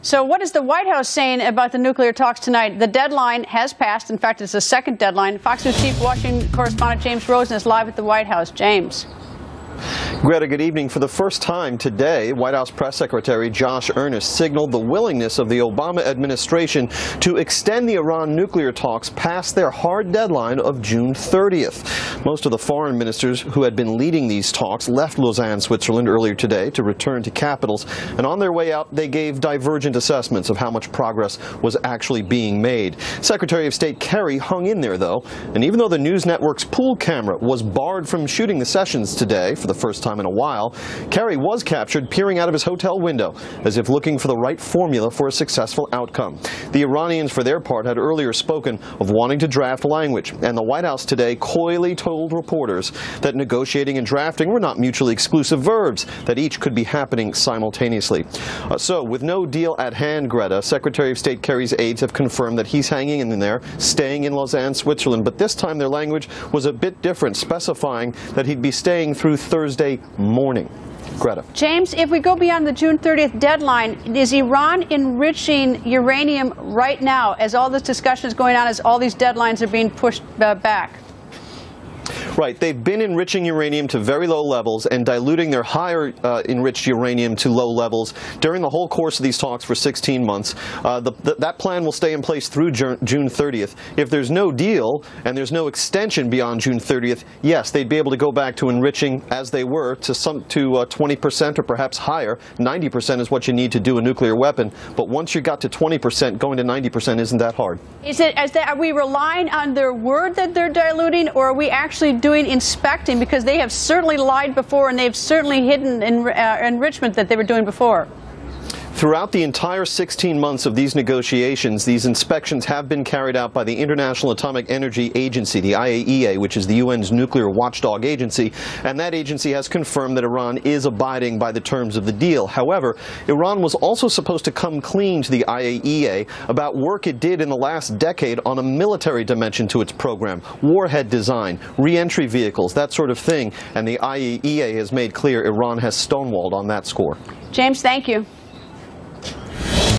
So what is the White House saying about the nuclear talks tonight? The deadline has passed. In fact, it's the second deadline. Fox News Chief Washington correspondent James Rosen is live at the White House. James. Greta, good evening. For the first time today, White House Press Secretary Josh Earnest signaled the willingness of the Obama administration to extend the Iran nuclear talks past their hard deadline of June 30th. Most of the foreign ministers who had been leading these talks left Lausanne, Switzerland earlier today to return to capitals, and on their way out they gave divergent assessments of how much progress was actually being made. Secretary of State Kerry hung in there, though, and even though the news network's pool camera was barred from shooting the sessions today for the first time in a while, Kerry was captured peering out of his hotel window as if looking for the right formula for a successful outcome. The Iranians, for their part, had earlier spoken of wanting to draft language, and the White House today coyly told reporters that negotiating and drafting were not mutually exclusive verbs, that each could be happening simultaneously. So, with no deal at hand, Greta, Secretary of State Kerry's aides have confirmed that he's hanging in there, staying in Lausanne, Switzerland, but this time their language was a bit different, specifying that he'd be staying through Thursday morning. Greta. James, if we go beyond the June 30th deadline, is Iran enriching uranium right now as all this discussion is going on, as all these deadlines are being pushed back? Right. They've been enriching uranium to very low levels and diluting their higher enriched uranium to low levels during the whole course of these talks for 16 months. That plan will stay in place through June 30th. If there's no deal and there's no extension beyond June 30th, yes, they'd be able to go back to enriching as they were to 20% or perhaps higher. 90% is what you need to do a nuclear weapon. But once you got to 20%, going to 90% isn't that hard. Are we relying on their word that they're diluting, or are we actually doing inspecting, because they have certainly lied before and they've certainly hidden enrichment that they were doing before? Throughout the entire 16 months of these negotiations, these inspections have been carried out by the International Atomic Energy Agency, the IAEA, which is the UN's nuclear watchdog agency, and that agency has confirmed that Iran is abiding by the terms of the deal. However, Iran was also supposed to come clean to the IAEA about work it did in the last decade on a military dimension to its program, warhead design, re-entry vehicles, that sort of thing, and the IAEA has made clear Iran has stonewalled on that score. James, thank you.